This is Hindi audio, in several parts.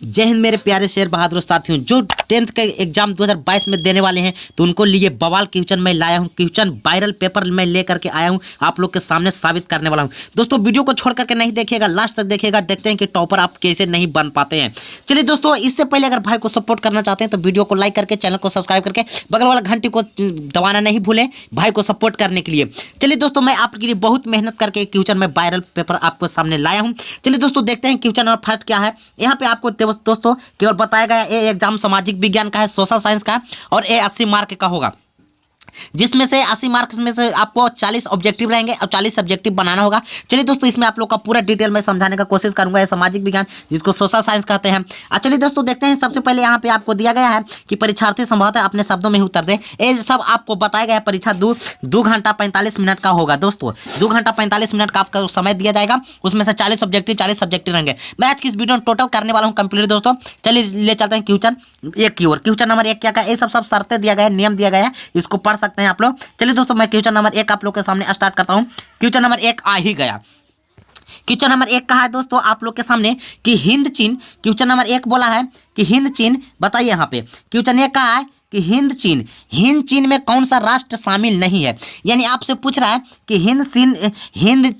जय हिंद मेरे प्यारे शेर बहादुर साथियों, जो 10th के एग्जाम 2022 में देने वाले हैं तो उनको लिए बवाल क्वेश्चन मैं लाया हूं। क्वेश्चन वायरल पेपर मैं लेकर के आया हूं, आप लोग के सामने साबित करने वाला हूं। दोस्तों वीडियो को छोड़ करके नहीं देखिएगा, लास्ट तक देखिएगा, देखते हैं कि टॉपर आप कैसे नहीं बन पाते हैं। चलिए दोस्तों, इससे पहले अगर भाई को सपोर्ट करना चाहते हैं तो वीडियो को लाइक करके चैनल को सब्सक्राइब करके बगल वाला घंटी को दबाना नहीं भूलें भाई को सपोर्ट करने के लिए। चलिए दोस्तों, मैं आपके लिए बहुत मेहनत करके क्वेश्चन में वायरल पेपर आपको सामने लाया हूं। चलिए दोस्तों, देखते हैं क्वेश्चन और फर्स्ट क्या है। यहाँ पे आपको दोस्तों केवल बताया गया ए एग्जाम सामाजिक विज्ञान का है, सोशल साइंस का है और ए 80 मार्क का होगा, जिसमें से 80 मार्क्स में से आपको 40 ऑब्जेक्टिव रहेंगे और 40 सब्जेक्टिव बनाना होगा। चलिए दोस्तों, इसमें आप लोग का पूरा डिटेल में समझाने का कोशिश करूंगा। ये सामाजिक विज्ञान जिसको सोशल साइंस कहते हैं। चलिए दोस्तों, देखते हैं। सबसे पहले यहाँ पे आपको दिया गया है कि परीक्षार्थी संभवतः अपने शब्दों में ही उत्तर दें। ये सब आपको बताया गया है। परीक्षा 2 घंटा 45 मिनट का होगा। दोस्तों 2 घंटा 45 मिनट का आपका समय दिया जाएगा, उसमें से 40 ऑब्जेक्टिव 40 सब्जेक्टिव रहेंगे। मैं आज की इस वीडियो में टोटल करने वाला हूँ कंप्लीट। दोस्तों चलिए ले चलते हैं क्वेश्चन एक की ओर। क्वेश्चन नंबर 1 क्या का, ये सब शर्तें दिया गया है, नियम दिया गया है, इसको पढ़ सकते हैं आप लोग। चलिए दोस्तों, मैं क्वेश्चन नंबर 1 आप लोग के सामने स्टार्ट करता हूं। क्वेश्चन नंबर 1 आ ही गया। क्वेश्चन नंबर 1 कहा है दोस्तों आप लोग के सामने कि हिंद चीन। क्वेश्चन नंबर 1 बोला है कि हिंद चीन, बताइए यहाँ पे क्वेश्चन 1 कहा है कि हिंद चीन में कौन सा राष्ट्र शामिल नहीं है। यानी आपसे पूछ रहा है कि हिंद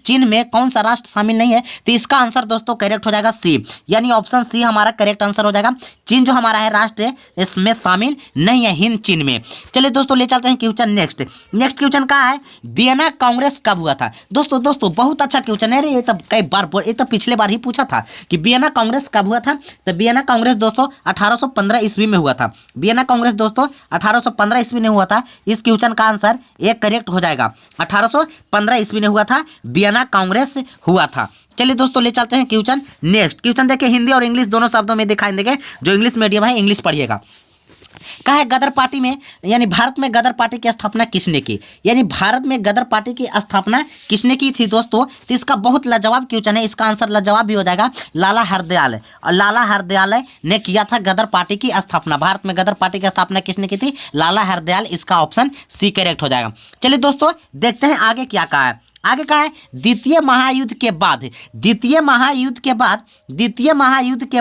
चीन में कौन सा राष्ट्र शामिल नहीं है, तो इसका आंसर दोस्तों करेक्ट हो जाएगा सी, यानी ऑप्शन सी हमारा करेक्ट आंसर हो जाएगा। चीन जो हमारा है राष्ट्र इसमें शामिल नहीं है, हिंद चीन में। चलिए दोस्तों, ले चलते हैं क्वेश्चन नेक्स्ट क्वेश्चन का है वियना कांग्रेस कब हुआ था। दोस्तों बहुत अच्छा क्वेश्चन है। ये तो कई बार, ये तो पिछले बार ही पूछा था कि वियना कांग्रेस कब हुआ था। तो वियना कांग्रेस दोस्तों 1815 ईस्वी में हुआ था। वियना कांग्रेस दोस्तों 1815 ईस्वी में हुआ था। इस क्वेश्चन का आंसर एक करेक्ट हो जाएगा। 1815 ईस्वी में हुआ था, वियना कांग्रेस हुआ था। चलिए दोस्तों, ले चलते हैं क्वेश्चन नेक्स्ट। क्वेश्चन देखिए, हिंदी और इंग्लिश दोनों शब्दों में दिखाई देंगे। जो इंग्लिश मीडियम है इंग्लिश पढ़िएगा। कहा है गदर पार्टी में, यानी भारत में गदर पार्टी की स्थापना किसने की। यानी भारत में गदर पार्टी की स्थापना किसने की थी दोस्तों। तो इसका बहुत लाजवाब क्वेश्चन है। इसका आंसर लाजवाब भी हो जाएगा, लाला हरदयाल। और लाला हरदयाल ने किया था गदर पार्टी की स्थापना। भारत में गदर पार्टी की स्थापना किसने की थी, लाला हरदयाल। इसका ऑप्शन सी करेक्ट हो जाएगा। चलिए दोस्तों, देखते हैं आगे क्या कहा है। आगे कहा है द्वितीय महायुद्ध के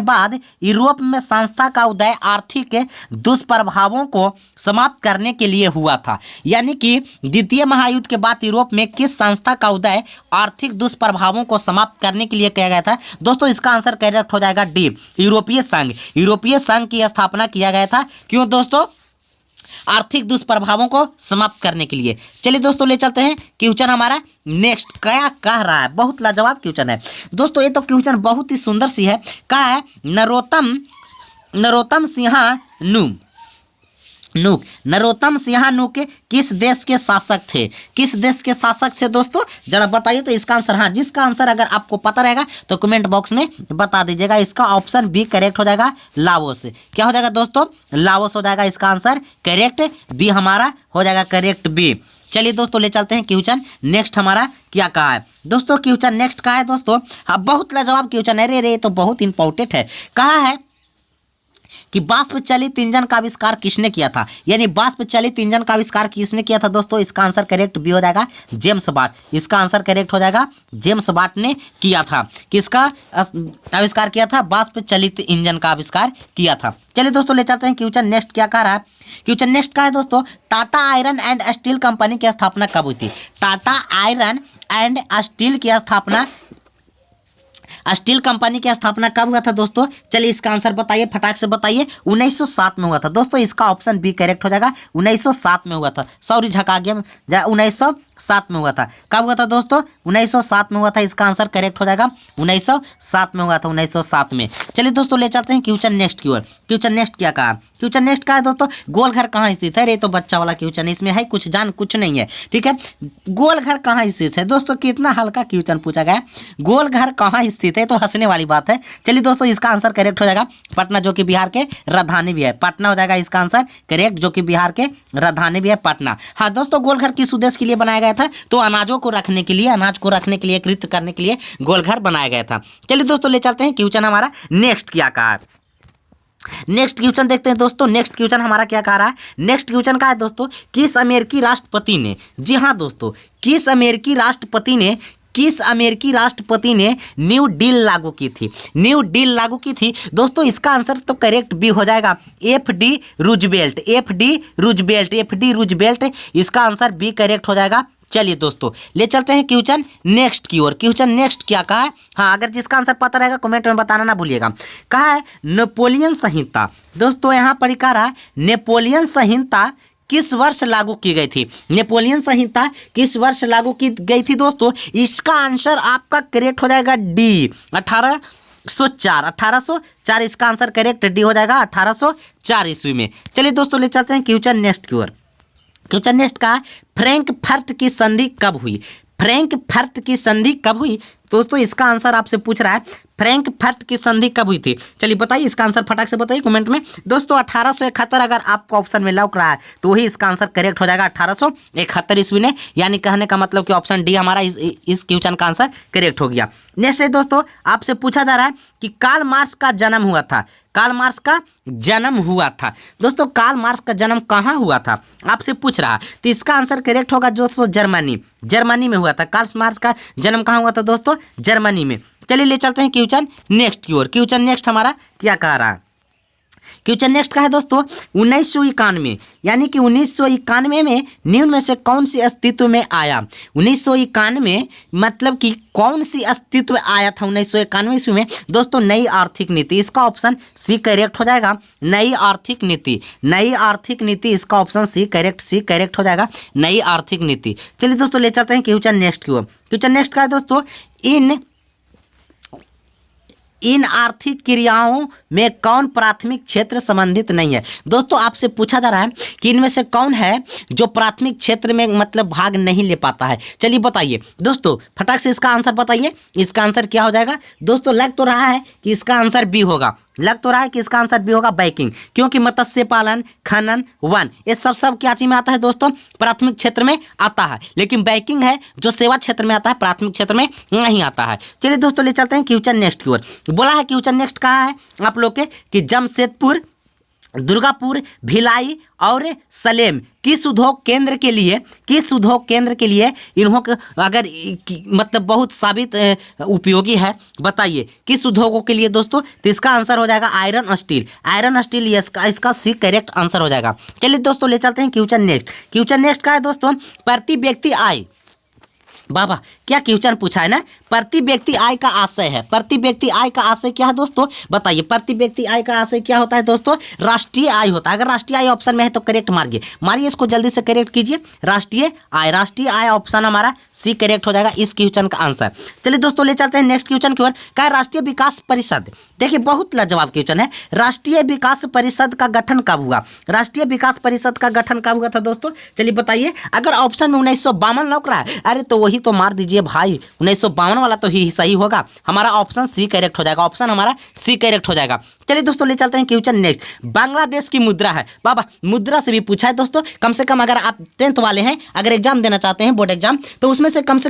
बाद यूरोप में संस्था का उदय आर्थिक दुष्प्रभावों को समाप्त करने के लिए हुआ था। यानी कि द्वितीय महायुद्ध के बाद यूरोप में किस संस्था का उदय आर्थिक दुष्प्रभावों को समाप्त करने के लिए किया गया था। दोस्तों इसका आंसर करेक्ट हो जाएगा डी, यूरोपीय संघ। यूरोपीय संघ की स्थापना किया गया था। क्यों दोस्तों, आर्थिक दुष्प्रभावों को समाप्त करने के लिए। चलिए दोस्तों, ले चलते हैं क्वेश्चन हमारा नेक्स्ट क्या कह रहा है। बहुत लाजवाब क्वेश्चन है दोस्तों, ये तो क्वेश्चन बहुत ही सुंदर सी है। कहा है नरोत्तम सिंह किस देश के शासक थे। किस देश के शासक थे दोस्तों, जरा बताइए। तो इसका आंसर, हाँ जिसका आंसर अगर आपको पता रहेगा तो कमेंट बॉक्स में बता दीजिएगा। इसका ऑप्शन बी करेक्ट हो जाएगा, लाओस। क्या हो जाएगा दोस्तों, लाओस हो जाएगा। इसका आंसर करेक्ट बी हमारा हो जाएगा, करेक्ट बी। चलिए दोस्तों, ले चलते हैं क्वेश्चन नेक्स्ट हमारा क्या कहा है। दोस्तों क्वेश्चन नेक्स्ट कहा है दोस्तों, हाँ बहुत लाजवाब क्वेश्चन है। रे तो बहुत इंपॉर्टेंट है। कहा है कि वाष्प चलित इंजन का आविष्कार किसने किया था। यानी वाष्प चलित इंजन का आविष्कार किसने किया था दोस्तों। इसका आंसर करेक्ट बी हो जाएगा, जेम्स वाट। इसका आंसर करेक्ट हो जाएगा, जेम्स वाट ने किया था। किसका आविष्कार किया था, वाष्प चलित इंजन का आविष्कार किया था। चलिए दोस्तों, ले चलते हैं क्वेश्चन नेक्स्ट क्या कह रहा है। क्वेश्चन नेक्स्ट का है दोस्तों, Tata iron and steel company की स्थापना कब हुई थी। टाटा आयरन एंड स्टील की स्थापना, स्टील कंपनी की स्थापना कब हुआ था दोस्तों। चलिए इसका आंसर बताइए, फटाक से बताइए। 1907 में हुआ था दोस्तों। इसका ऑप्शन बी करेक्ट हो जाएगा, 1907 में हुआ था। सॉरी झका गया, 1907 में हुआ था। कब हुआ था दोस्तों, 1907 में हुआ था। इसका आंसर करेक्ट हो जाएगा, 1907 में हुआ था, 1907 में। चलिए दोस्तों, ले चलते हैं क्वेश्चन नेक्स्ट की ओर। क्वेश्चन नेक्स्ट क्या कहा, क्वेश्चन नेक्स्ट का है दोस्तों, गोलघर कहाँ स्थित है। ये तो बच्चा वाला क्वेश्चन है, इसमें है कुछ नहीं है, ठीक है। गोलघर कहाँ स्थित है दोस्तों, कितना हल्का क्वेश्चन पूछा गया है। गोलघर कहाँ स्थित है, तो हंसने वाली बात है। चलिए दोस्तों, इसका आंसर करेक्ट हो जाएगा पटना, जो कि बिहार के राजधानी भी है। पटना हो जाएगा इसका आंसर करेक्ट, जो कि बिहार के राजधानी भी है पटना। हाँ दोस्तों, गोलघर किस उद्देश्य के लिए बनाया गया था, तो अनाजों को रखने के लिए, अनाज को रखने के लिए, एकत्रित करने के लिए गोलघर बनाया गया था। चलिए दोस्तों, ले चलते हैं क्वेश्चन हमारा नेक्स्ट क्या कहा है। नेक्स्ट क्वेश्चन देखते हैं दोस्तों। नेक्स्ट क्वेश्चन हमारा क्या कह रहा है। नेक्स्ट क्वेश्चन का है दोस्तों, किस अमेरिकी राष्ट्रपति ने, जी हाँ दोस्तों, किस अमेरिकी राष्ट्रपति ने किस अमेरिकी राष्ट्रपति ने न्यू डील लागू की थी? न्यू डील लागू की थी दोस्तों, इसका आंसर तो करेक्ट बी हो जाएगा, FD रूजवेल्ट। FD रूजवेल्ट इसका आंसर बी करेक्ट हो जाएगा। चलिए दोस्तों ले चलते हैं क्वेश्चन नेक्स्ट की ओर। क्वेश्चन नेक्स्ट क्या कहा है? हाँ, अगर जिसका आंसर पता रहेगा कमेंट में बताना ना भूलिएगा। कहा है नेपोलियन संहिता। दोस्तों यहाँ पर कह रहा है नेपोलियन संहिता किस वर्ष लागू की गई थी? नेपोलियन संहिता किस वर्ष लागू की गई थी दोस्तों? इसका आंसर आपका करेक्ट हो जाएगा डी, 1804 इसका आंसर करेक्ट डी हो जाएगा, 1804 ईस्वी में। चलिए दोस्तों ले चलते हैं क्वेश्चन नेक्स्ट की ओर। क्वेश्चन नेक्स्ट का फ्रैंकफर्ट की संधि कब हुई? फ्रैंकफर्ट की संधि कब हुई दोस्तों? इसका आंसर आपसे पूछ रहा है फ्रैंकफर्ट की संधि कब हुई थी? चलिए बताइए, इसका आंसर फटाक से बताइए कमेंट में। दोस्तों 1871 अगर आपको ऑप्शन में लग रहा है तो वही इसका आंसर करेक्ट हो जाएगा, 1871 ईस्वी ने। यानी कहने का मतलब कि ऑप्शन डी हमारा इस क्वेश्चन का आंसर करेक्ट हो गया। नेक्स्ट है दोस्तों, आपसे पूछा जा रहा है कि कार्ल मार्क्स का जन्म हुआ था। कार्ल मार्क्स का जन्म हुआ था दोस्तों, कार्ल मार्क्स का जन्म कहाँ हुआ था आपसे पूछ रहा है, तो इसका आंसर करेक्ट होगा दोस्तों जर्मनी में हुआ था। कार्ल मार्क्स का जन्म कहाँ हुआ था दोस्तों? जर्मनी में। चलिए ले चलते हैं क्वेश्चन नेक्स्ट की ओर। क्वेश्चन नेक्स्ट हमारा क्या कह रहा है? क्वेश्चन नेक्स्ट का है दोस्तों 1991, यानी कि 1991 में निम्न में से कौन सी अस्तित्व में आया? 1991 मतलब कि कौन सी अस्तित्व में आया था 1991 ईस्वी में दोस्तों? नई आर्थिक नीति। इसका ऑप्शन सी करेक्ट हो जाएगा, नई आर्थिक नीति। नई आर्थिक नीति इसका ऑप्शन सी करेक्ट हो जाएगा, नई आर्थिक नीति। चलिए दोस्तों ले चलते हैं क्वेश्चन नेक्स्ट की ओर। क्वेश्चन नेक्स्ट का है दोस्तों इन आर्थिक क्रियाओं में कौन प्राथमिक क्षेत्र संबंधित नहीं है? दोस्तों आपसे पूछा जा रहा है कि इनमें से कौन है जो प्राथमिक क्षेत्र में मतलब भाग नहीं ले पाता है। चलिए बताइए दोस्तों, फटाक से इसका आंसर बताइए। इसका आंसर क्या हो जाएगा दोस्तों? लग तो रहा है कि इसका आंसर बी होगा, बैंकिंग, क्योंकि मत्स्य पालन, खनन, वन ये सब क्या चीज में आता है दोस्तों? प्राथमिक क्षेत्र में आता है। लेकिन बैंकिंग है जो सेवा क्षेत्र में आता है, प्राथमिक क्षेत्र में नहीं आता है। चलिए दोस्तों ले चलते हैं क्वेश्चन नेक्स्ट की ओर। बोला है क्वेश्चन नेक्स्ट कहा है आप लोग के कि जमशेदपुर, दुर्गापुर, भिलाई और सलेम किस उद्योग केंद्र के लिए इन्हों अगर मतलब बहुत साबित उपयोगी है, बताइए किस उद्योगों के लिए दोस्तों? तो इसका आंसर हो जाएगा आयरन स्टील, इसका सी करेक्ट आंसर हो जाएगा। चलिए दोस्तों ले चलते हैं क्वेश्चन नेक्स्ट का है दोस्तों प्रति व्यक्ति आय। बाबा क्या क्वेश्चन पूछा है ना, प्रति व्यक्ति आय का आशय है। प्रति व्यक्ति आय का आशय क्या है दोस्तों? बताइए, प्रति व्यक्ति आय का आशय क्या होता है दोस्तों? राष्ट्रीय आय होता है। अगर राष्ट्रीय आय ऑप्शन में है तो करेक्ट मारिए इसको जल्दी से करेक्ट कीजिए। राष्ट्रीय आय ऑप्शन हमारा सी करेक्ट हो जाएगा इस क्वेश्चन का आंसर। चलिए दोस्तों ले चलते हैं नेक्स्ट क्वेश्चन की ओर। क्या है राष्ट्रीय विकास परिषद? देखिए बहुत लाजवाब क्वेश्चन है। राष्ट्रीय विकास परिषद का गठन कब हुआ? राष्ट्रीय विकास परिषद का गठन कब हुआ था दोस्तों? चलिए बताइए। अगर ऑप्शन में 1952 लग रहा है, अरे तो वही तो मार दीजिए भाई, 1952 वाला तो ही सही होगा। हमारा ऑप्शन सी करेक्ट हो जाएगा, चलिए दोस्तों ले चलते हैं क्वेश्चन नेक्स्ट। बांग्लादेश की मुद्रा है। बाबा मुद्रा से भी पूछा है दोस्तों, कम से कम अगर आप 10th वाले हैं, अगर एग्जाम देना चाहते हैं बोर्ड एग्जाम, तो उसमें से कम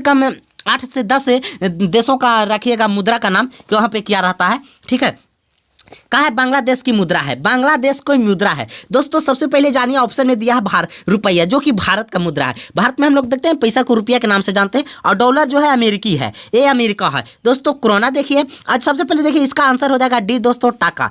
8 से 10 देशों का रखिएगा मुद्रा का नाम कि वहाँ पे क्या रहता है, ठीक है। कहा है बांग्लादेश की मुद्रा है। बांग्लादेश कोई मुद्रा है दोस्तों? सबसे पहले जानिए, ऑप्शन में दिया है रुपया, जो कि भारत का मुद्रा है। भारत में हम लोग देखते हैं पैसा को रुपया के नाम से जानते हैं, और डॉलर जो है अमेरिकी है, ये अमेरिका है दोस्तों। कोरोना देखिए, आज सबसे पहले देखिए इसका आंसर हो जाएगा डी दोस्तों, टाका।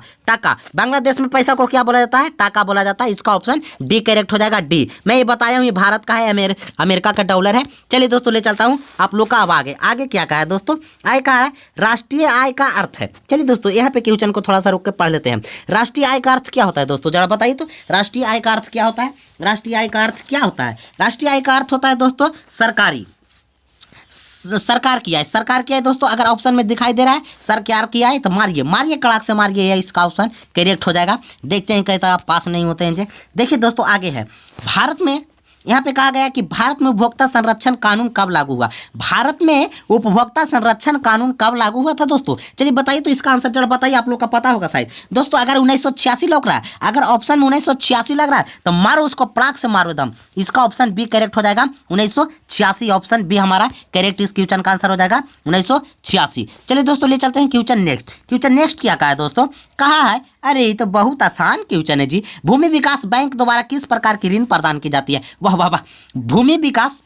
बांग्लादेश में पैसा को क्या बोला जाता है? टाका बोला जाता है। इसका ऑप्शन डी करेक्ट हो जाएगा, डी। मैं ये बताया हूँ ये भारत का है, अमेरिका का डॉलर है। चलिए दोस्तों ले चलता हूँ आप लोग का। अब आगे क्या कहा है दोस्तों? आय कहा है राष्ट्रीय आय का अर्थ है। चलिए दोस्तों यहाँ पे क्वेश्चन को थोड़ा सा रोक के पढ़ लेते हैं। राष्ट्रीय आय का अर्थ क्या होता है दोस्तों? जरा बताइए तो, राष्ट्रीय आय का अर्थ क्या होता है? राष्ट्रीय आय का अर्थ क्या होता है? राष्ट्रीय आय का अर्थ होता है दोस्तों सरकार की आय दोस्तों। अगर ऑप्शन में दिखाई दे रहा है सरकार की आय तो मारिए कड़ाक से मारिए, इसका ऑप्शन करेक्ट हो जाएगा। देखते हैं कहता आप पास नहीं होते हैं। देखिए दोस्तों आगे है, भारत में यहाँ पे कहा गया कि भारत में उपभोक्ता संरक्षण कानून कब लागू हुआ? भारत में उपभोक्ता संरक्षण कानून कब लागू हुआ था दोस्तों? चलिए बताइए तो इसका आंसर जरा बताइए, आप लोग का पता होगा शायद दोस्तों। अगर 1986 लग रहा है, अगर ऑप्शन में 1986 लग रहा है तो मारो उसको पड़ाक से मारो दम। इसका ऑप्शन बी करेक्ट हो जाएगा, 1986 ऑप्शन बी हमारा करेक्ट इस क्वेश्चन का आंसर हो जाएगा 1986। चलिए दोस्तों ले चलते हैं क्वेश्चन नेक्स्ट क्या कहा है दोस्तों? कहा है, अरे ये तो बहुत आसान क्वेश्चन है जी। भूमि विकास बैंक द्वारा किस प्रकार की ऋण प्रदान की जाती है? वाह वाह वाह। भूमि विकास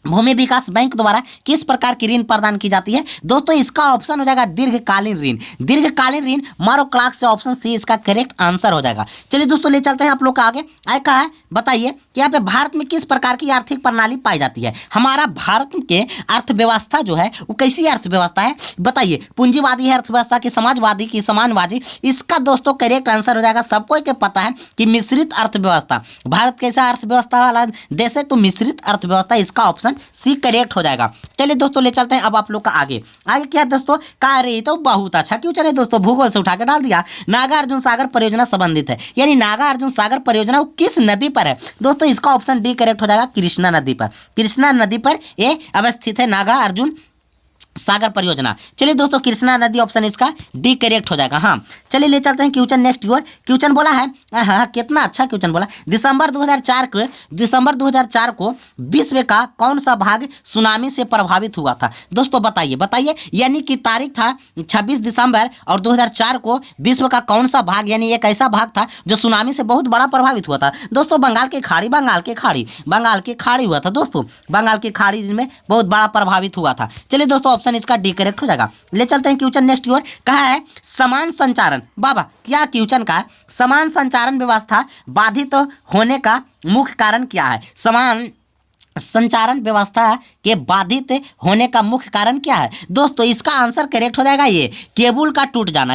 भूमि विकास बैंक द्वारा किस प्रकार की ऋण प्रदान की जाती है? दोस्तों इसका ऑप्शन हो जाएगा दीर्घकालीन ऋण। दीर्घकालीन ऋण मारो क्लाक से ऑप्शन सी इसका करेक्ट आंसर हो जाएगा। चलिए दोस्तों ले चलते हैं आप लोग का आगे। आगे कहा है बताइए कि यहाँ पे भारत में किस प्रकार की आर्थिक प्रणाली पाई जाती है? हमारा भारत के अर्थव्यवस्था जो है वो कैसी अर्थव्यवस्था है बताइए? पूंजीवादी है अर्थव्यवस्था की, समाजवादी की, समानवादी? इसका दोस्तों करेक्ट आंसर हो जाएगा, सबको के पता है कि मिश्रित अर्थव्यवस्था। भारत कैसा अर्थव्यवस्था वाला देश है? तो मिश्रित अर्थव्यवस्था, इसका ऑप्शन सी करेक्ट हो जाएगा। चलिए दोस्तों ले चलते हैं अब आप लोग का आगे। आगे क्या है दोस्तों? कार्य तो बहुत अच्छा क्यों चले दोस्तों, भूगोल से उठा के डाल दिया। नागार्जुन सागर परियोजना संबंधित है, यानी नागार्जुन सागर परियोजना वो किस नदी पर है? दोस्तों इसका ऑप्शन डी करेक्ट हो जाएगा, कृष्णा नदी पर। कृष्णा नदी पर ये अवस्थित है नागार्जुन सागर परियोजना। चलिए दोस्तों कृष्णा नदी ऑप्शन इसका डी करेक्ट हो जाएगा। हाँ चलिए ले चलते हैं क्वेश्चन नेक्स्ट की ओर। क्वेश्चन बोला है, हाँ कितना अच्छा क्वेश्चन बोला। दिसंबर 2004 को विश्व का कौन सा भाग सुनामी से प्रभावित हुआ था? दोस्तों बताइए, यानी कि तारीख था 26 दिसंबर और 2004 को विश्व का कौन सा भाग, यानी एक ऐसा भाग था जो सुनामी से बहुत बड़ा प्रभावित हुआ था? दोस्तों बंगाल की खाड़ी हुआ था दोस्तों, बंगाल की खाड़ी में बहुत बड़ा प्रभावित हुआ था। चलिए दोस्तों इसका डी करेक्ट हो जाएगा। ले चलते हैं क्वेश्चन नेक्स्ट की ओर। कहा है समान संचारण, बाबा क्या क्वेश्चन का? समान संचारण व्यवस्था बाधित होने का मुख्य कारण क्या है? समान संचारण व्यवस्था के बाधित होने का मुख्य कारण क्या है? दोस्तों इसका आंसर करेक्ट हो जाएगा ये केबल का टूट जाना।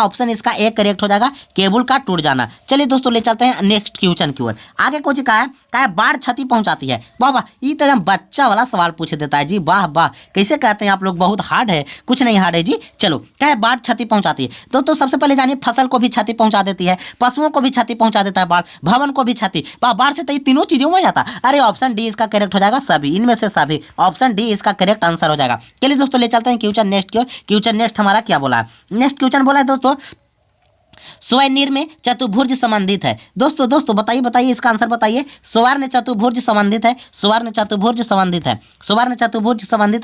ऑप्शन इसका ए करेक्ट हो जाएगा, केबल का टूट जाना। चलिए दोस्तों ले चलते हैं नेक्स्ट क्वेश्चन की ओर। आगे कुछ कहा है बाढ़ क्षति पहुंचाती है। वाह ये तो एकदम बच्चा वाला सवाल पूछ देता है जी, वाह कैसे कहते हैं आप लोग, बहुत हार्ड है? कुछ नहीं हार्ड है जी। चलो क्या है बाढ़ क्षति पहुंचाती है? दोस्तों सबसे पहले जानिए फसल को भी क्षति पहुंचा देती है, पशुओं को भी क्षति पहुंचा देता है बाढ़, भवन को भी क्षति, बाढ़ से तो ये तीनों चीजों में जाता। अरे ऑप्शन डी इसका करेक्ट हो जाएगा, सभी इनमें से सभी। ऑप्शन डी इसका करेक्ट आंसर हो जाएगा। चलिए दोस्तों ले चलते हैं क्वेश्चन नेक्स्ट की ओर। क्वेश्चन नेक्स्ट हमारा क्या बोला है? नेक्स्ट क्वेश्चन बोला है दोस्तों स्वनिर्मित में चतुर्भुज संबंधित है। दोस्तों बताइए इसका आंसर बताइए। स्वर्ण चतुर्भुज संबंधित है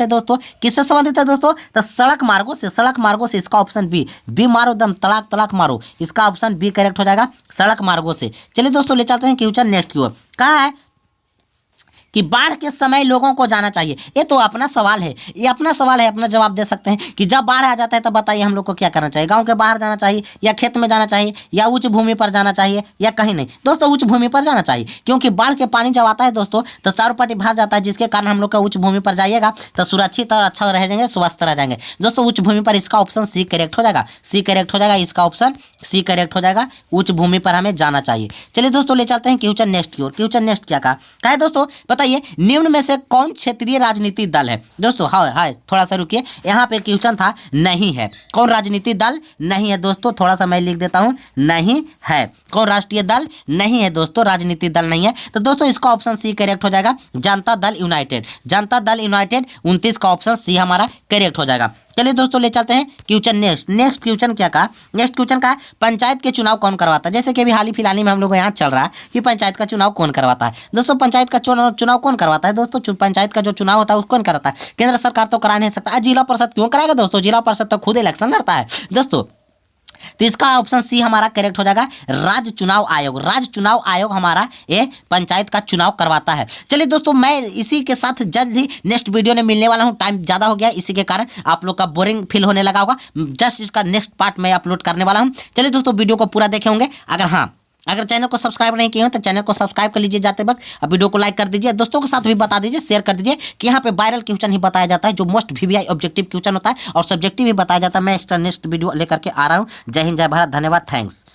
दोस्तों, किससे संबंधित है दोस्तों? तो सड़क मार्गों से। इसका ऑप्शन बी मारो दम तड़ाक मारो, इसका ऑप्शन बी करेक्ट हो जाएगा, सड़क मार्गों से। चलिए दोस्तों ले चलते हैं क्वेश्चन नेक्स्ट की ओर। कहा है कि बाढ़ के समय लोगों को जाना चाहिए। ये तो अपना सवाल है, अपना जवाब दे सकते हैं कि जब बाढ़ आ जाता है तब बताइए हम लोग को क्या करना चाहिए? गांव के बाहर जाना चाहिए, या खेत में जाना चाहिए, या उच्च भूमि पर जाना चाहिए, या कहीं नहीं? दोस्तों उच्च भूमि पर जाना चाहिए, क्योंकि बाढ़ के पानी जब आता है दोस्तों तो चारों पाटी भर जाता है, जिसके कारण हम लोग का उच्च भूमि पर जाइएगा तो सुरक्षित और अच्छा रह जाएंगे, स्वस्थ रह जाएंगे दोस्तों। उच्च भूमि पर इसका ऑप्शन सी करेक्ट हो जाएगा, इसका ऑप्शन सी करेक्ट हो जाएगा, उच्च भूमि पर हमें जाना चाहिए। चलिए दोस्तों ले चलते हैं क्वेश्चन नेक्स्ट की ओर। क्वेश्चन नेक्स्ट क्या कहा है दोस्तों? बताइए निम्न में से कौन क्षेत्रीय राजनीतिक दल है? दोस्तों हाय थोड़ा सा रुकिए, यहाँ पे क्वेश्चन था नहीं है। कौन राजनीतिक दल नहीं है दोस्तों? थोड़ा सा मैं लिख देता हूं, नहीं है। कौन राष्ट्रीय दल नहीं है दोस्तों? राजनीतिक दल नहीं है। तो दोस्तों इसका ऑप्शन सी करेक्ट हो जाएगा, जनता दल यूनाइटेड। 29 का ऑप्शन सी हमारा करेक्ट हो जाएगा। चलिए दोस्तों ले चलते हैं क्वेश्चन नेक्स्ट क्वेश्चन क्या कहा? नेक्स्ट क्वेश्चन का पंचायत के चुनाव कौन करवाता है? जैसे कि अभी हाल ही फिलहाल में हम लोग यहाँ चल रहा है कि पंचायत का चुनाव कौन करवाता है। दोस्तों पंचायत का चुनाव कौन करवाता है? दोस्तों पंचायत का जो चुनाव होता है उसको कौन कराता है? केंद्र सरकार तो करा नहीं सकता। जिला परिषद क्यों कराएगा दोस्तों? जिला परिषद तो खुद इलेक्शन लड़ता है दोस्तों। तो इसका ऑप्शन सी हमारा करेक्ट हो जाएगा, राज्य चुनाव आयोग हमारा ये पंचायत का चुनाव करवाता है। चलिए दोस्तों मैं इसी के साथ जल्द ही नेक्स्ट वीडियो में मिलने वाला हूं। टाइम ज्यादा हो गया, इसी के कारण आप लोग का बोरिंग फील होने लगा होगा। जस्ट इसका नेक्स्ट पार्ट मैं अपलोड करने वाला हूं। चलिए दोस्तों वीडियो को पूरा देखे होंगे। अगर चैनल को सब्सक्राइब नहीं किए हो तो चैनल को सब्सक्राइब कर लीजिए जाते वक्त। अब वीडियो को लाइक कर दीजिए, दोस्तों के साथ भी बता दीजिए, शेयर कर दीजिए कि यहाँ पे वायरल क्वेश्चन ही बताया जाता है, जो मोस्ट VVI ऑब्जेक्टिव क्वेश्चन होता है, और सब्जेक्टिव भी बताया जाता है। मैं एक्स्ट्रा नेक्स्ट वीडियो लेकर के आ रहा हूँ। जय हिंद, जय भारत, धन्यवाद, थैंक्स।